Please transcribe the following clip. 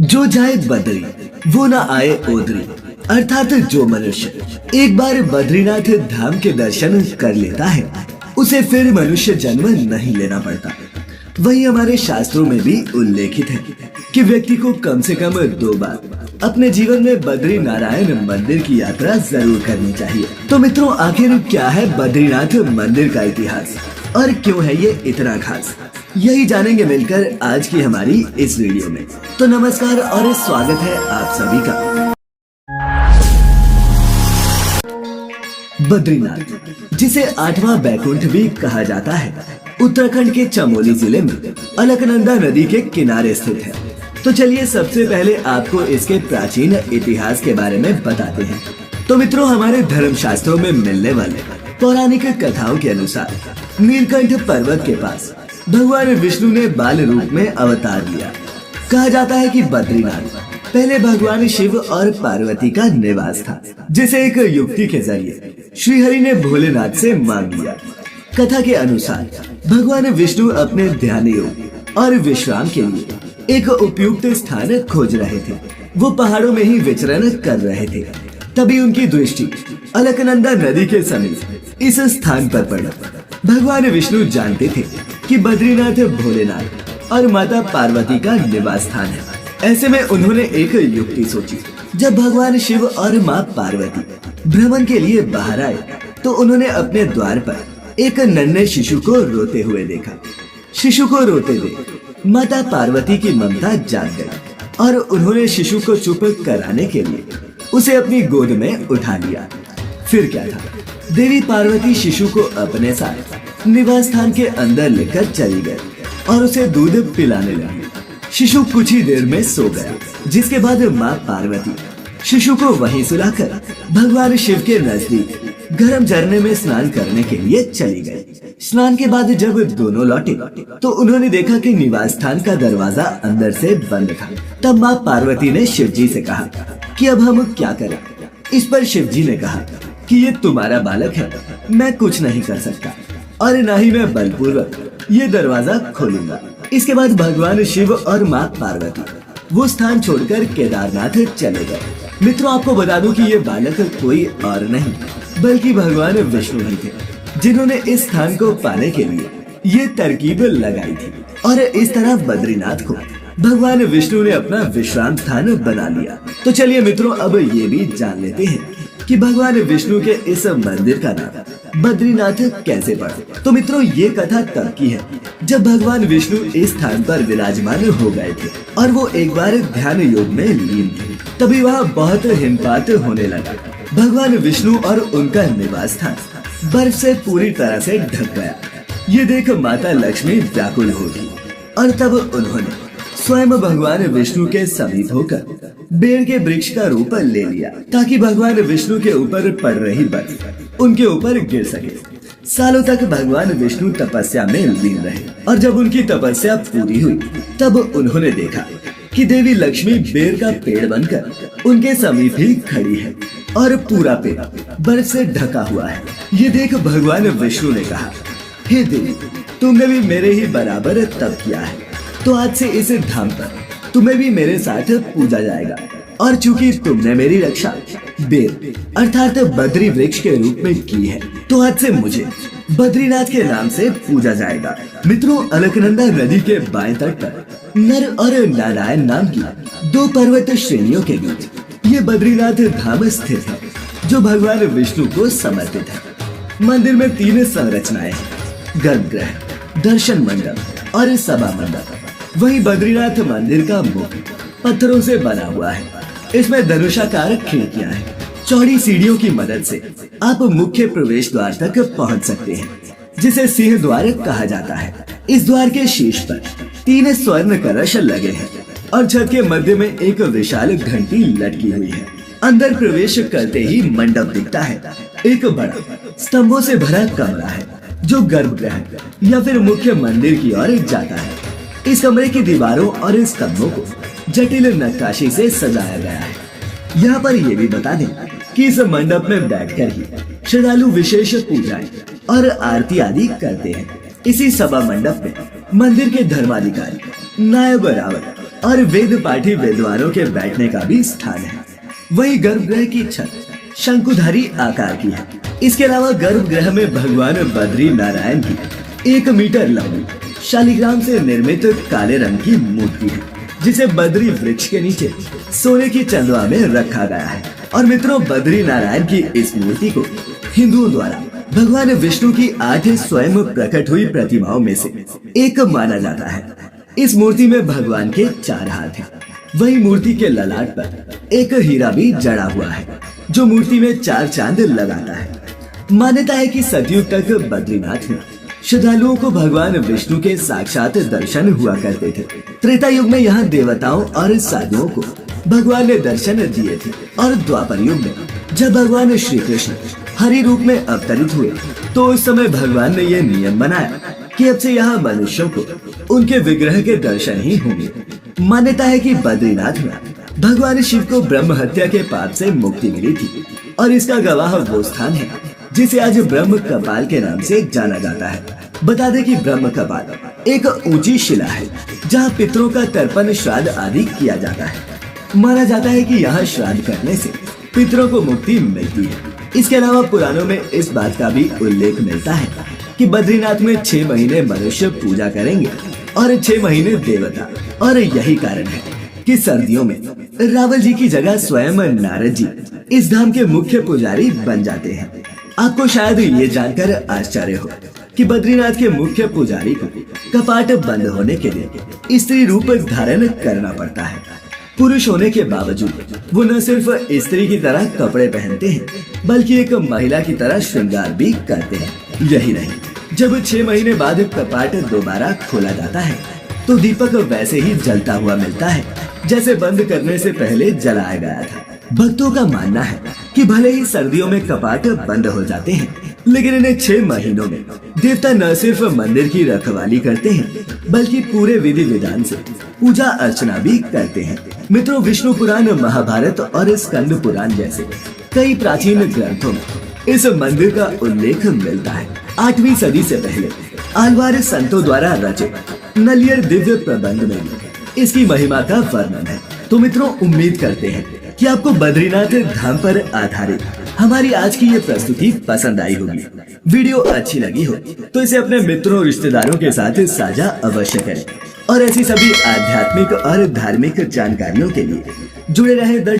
जो जाए बद्री वो ना आए ओदरी। अर्थात जो मनुष्य एक बार बद्रीनाथ धाम के दर्शन कर लेता है उसे फिर मनुष्य जन्म नहीं लेना पड़ता। वही हमारे शास्त्रों में भी उल्लेखित है कि व्यक्ति को कम से कम 2 बार अपने जीवन में बद्री नारायण मंदिर की यात्रा जरूर करनी चाहिए। तो मित्रों, आखिर क्या है बद्रीनाथ मंदिर का इतिहास और क्यों है ये इतना खास, यही जानेंगे मिलकर आज की हमारी इस वीडियो में। तो नमस्कार और स्वागत है आप सभी का। बद्रीनाथ, जिसे 8वां बैकुंठ भी कहा जाता है, उत्तराखंड के चमोली जिले में अलकनंदा नदी के किनारे स्थित है। तो चलिए सबसे पहले आपको इसके प्राचीन इतिहास के बारे में बताते हैं। तो मित्रों, हमारे धर्म शास्त्रों में मिलने वाले पौराणिक कथाओं के अनुसार नीलकंठ पर्वत के पास भगवान विष्णु ने बाल रूप में अवतार लिया। कहा जाता है कि बद्रीनाथ पहले भगवान शिव और पार्वती का निवास था, जिसे एक युक्ति के जरिए श्रीहरि ने भोलेनाथ से मांग लिया। कथा के अनुसार भगवान विष्णु अपने ध्यान योग और विश्राम के लिए एक उपयुक्त स्थान खोज रहे थे। वो पहाड़ों में ही विचरण कर रहे थे। तभी उनकी दृष्टि अलकनंदा नदी के समीप इस स्थान पर पड़ा। भगवान विष्णु जानते थे कि बद्रीनाथ भोलेनाथ और माता पार्वती का निवास स्थान है। ऐसे में उन्होंने एक युक्ति सोची। जब भगवान शिव और माँ पार्वती भ्रमण के लिए बाहर आए तो उन्होंने अपने द्वार पर एक नन्हे शिशु को रोते हुए देखा। शिशु को रोते देख माता पार्वती की ममता जाग गई और उन्होंने शिशु को चुप कराने के लिए उसे अपनी गोद में उठा लिया। फिर क्या था, देवी पार्वती शिशु को अपने साथ निवास स्थान के अंदर लेकर चली गई और उसे दूध पिलाने लगी। शिशु कुछ ही देर में सो गया, जिसके बाद माँ पार्वती शिशु को वहीं सुलाकर भगवान शिव के नजदीक गर्म झरने में स्नान करने के लिए चली गई। स्नान के बाद जब दोनों लौटे तो उन्होंने देखा कि निवास स्थान का दरवाजा अंदर से बंद था। तब माँ पार्वती ने शिव जी से कहा कि अब हम क्या करें। इस पर शिव जी ने कहा कि ये तुम्हारा बालक है, मैं कुछ नहीं कर सकता और न ही मैं बलपूर्वक ये दरवाजा खोलूंगा। इसके बाद भगवान शिव और माँ पार्वती वो स्थान छोड़कर केदारनाथ चले गए। मित्रों, आपको बता दूं कि ये बालक कोई और नहीं बल्कि भगवान विष्णु ही थे, जिन्होंने इस स्थान को पाने के लिए ये तरकीब लगाई थी। और इस तरह बद्रीनाथ को भगवान विष्णु ने अपना विश्राम स्थान बना लिया। तो चलिए मित्रों, अब ये भी जान लेते हैं कि भगवान विष्णु के इस मंदिर का नाम बद्रीनाथ कैसे पड़ा। तो मित्रों, ये कथा तब की है जब भगवान विष्णु इस स्थान पर विराजमान हो गए थे और वो एक बार ध्यान योग में लीन थे। तभी वहाँ बहुत हिमपात होने लगा। भगवान विष्णु और उनका निवास स्थान बर्फ से पूरी तरह से ढक गया। ये देख माता लक्ष्मी व्याकुल होगी और तब उन्होंने स्वयं भगवान विष्णु के समीप होकर बेर के वृक्ष का रूप ले लिया ताकि भगवान विष्णु के ऊपर पड़ रही बर्फ उनके ऊपर गिर सके। सालों तक भगवान विष्णु तपस्या में लीन रहे और जब उनकी तपस्या पूरी हुई तब उन्होंने देखा कि देवी लक्ष्मी बेर का पेड़ बनकर उनके समीप ही खड़ी है और पूरा पेड़ बर्फ से ढका हुआ है। ये देख भगवान विष्णु ने कहा, हे देवी, तुमने भी मेरे ही बराबर तप किया है, तो आज से इस धाम पर तुम्हें भी मेरे साथ पूजा जाएगा। और चूंकि तुमने मेरी रक्षा बेर अर्थात बद्री वृक्ष के रूप में की है, तो आज से मुझे बद्रीनाथ के नाम से पूजा जाएगा। मित्रों, अलकनंदा नदी के बाएं तट पर नर और नारायण नाम की 2 पर्वत श्रेणियों के बीच ये बद्रीनाथ धाम स्थित है, जो भगवान विष्णु को समर्पित है। मंदिर में 3 संरचनाएं हैं, गर्भगृह, दर्शन मंडप और सभा मंडप। वही बद्रीनाथ मंदिर का मुख पत्थरों से बना हुआ है। इसमें धनुषाकार खिड़कियां हैं। चौड़ी सीढ़ियों की मदद से आप मुख्य प्रवेश द्वार तक पहुंच सकते हैं, जिसे सिंह द्वार कहा जाता है। इस द्वार के शीर्ष पर 3 स्वर्ण कलश लगे हैं और छत के मध्य में एक विशाल घंटी लटकी हुई है। अंदर प्रवेश करते ही मंडप दिखता है। एक बड़ा स्तंभों से भरा कमरा है जो गर्भगृह या फिर मुख्य मंदिर की ओर जाता है। इस कमरे की दीवारों और स्तंभों को जटिल नक्काशी से सजाया गया है। यहाँ पर ये भी बता दें कि इस मंडप में बैठकर ही श्रद्धालु विशेष पूजाएं और आरती आदि करते हैं। इसी सभा मंडप में मंदिर के धर्माधिकारी नायब रावत और वेद पाठी विद्वानों के बैठने का भी स्थान है। वही गर्भगृह की छत शंकुधारी आकार की है। इसके अलावा गर्भगृह में भगवान बद्री नारायण की 1 मीटर लंबी शालिग्राम से निर्मित काले रंग की मूर्ति है, जिसे बद्री वृक्ष के नीचे सोने की चंदवा में रखा गया है। और मित्रों, बद्री नारायण की इस मूर्ति को हिंदुओं द्वारा भगवान विष्णु की 8 स्वयं प्रकट हुई प्रतिमाओं में से एक माना जाता है। इस मूर्ति में भगवान के 4 हाथ हैं। वही मूर्ति के ललाट पर एक हीरा भी जड़ा हुआ है, जो मूर्ति में 4 चांद लगाता है। मान्यता है कि सतयुग तक बद्रीनाथ में श्रद्धालुओं को भगवान विष्णु के साक्षात दर्शन हुआ करते थे। त्रेता युग में यहाँ देवताओं और साधुओं को भगवान ने दर्शन दिए थे। और द्वापर युग में जब भगवान श्री कृष्ण हरि रूप में अवतरित हुए, तो उस समय भगवान ने यह नियम बनाया कि अब से यहाँ मनुष्यों को उनके विग्रह के दर्शन ही होंगे। मान्यता है कि बद्रीनाथ में भगवान शिव को ब्रह्म हत्या के पाप से मुक्ति मिली थी, और इसका गवाह वो स्थान है जिसे आज ब्रह्म कपाल के नाम से जाना जाता है। बता दें कि ब्रह्म कपाल एक ऊंची शिला है, जहाँ पितरों का तर्पण श्राद्ध आदि किया जाता है। माना जाता है कि यहाँ श्राद्ध करने से पितरों को मुक्ति मिलती है। इसके अलावा पुराणों में इस बात का भी उल्लेख मिलता है कि बद्रीनाथ में 6 महीने मनुष्य पूजा करेंगे और 6 महीने देवता। और यही कारण है कि सर्दियों में रावल जी की जगह स्वयं नारद जी इस धाम के मुख्य पुजारी बन जाते हैं। आपको शायद ये जानकर आश्चर्य हो कि बद्रीनाथ के मुख्य पुजारी को कपाट बंद होने के लिए स्त्री रूप धारण करना पड़ता है। पुरुष होने के बावजूद वो न सिर्फ स्त्री की तरह कपड़े पहनते हैं, बल्कि एक महिला की तरह श्रृंगार भी करते हैं। यही नहीं, जब 6 महीने बाद कपाट दोबारा खोला जाता है, तो दीपक वैसे ही जलता हुआ मिलता है जैसे बंद करने से पहले जलाया गया था। भक्तों का मानना है कि भले ही सर्दियों में कपाट बंद हो जाते हैं, लेकिन इन्हें 6 महीनों में देवता न सिर्फ मंदिर की रखवाली करते हैं, बल्कि पूरे विधि विधान से पूजा अर्चना भी करते हैं। मित्रों, विष्णु पुराण, महाभारत और स्कंद पुराण जैसे कई प्राचीन ग्रंथों में इस मंदिर का उल्लेख मिलता है। 8वीं सदी से पहले आलवार संतों द्वारा रचित नलियर दिव्य प्रबंध में भी इसकी महिमा का वर्णन है। तो मित्रों, उम्मीद करते हैं कि आपको बद्रीनाथ धाम पर आधारित हमारी आज की ये प्रस्तुति पसंद आई होगी। वीडियो अच्छी लगी हो तो इसे अपने मित्रों और रिश्तेदारों के साथ साझा अवश्य करें। और ऐसी सभी आध्यात्मिक और धार्मिक जानकारियों के लिए जुड़े रहे द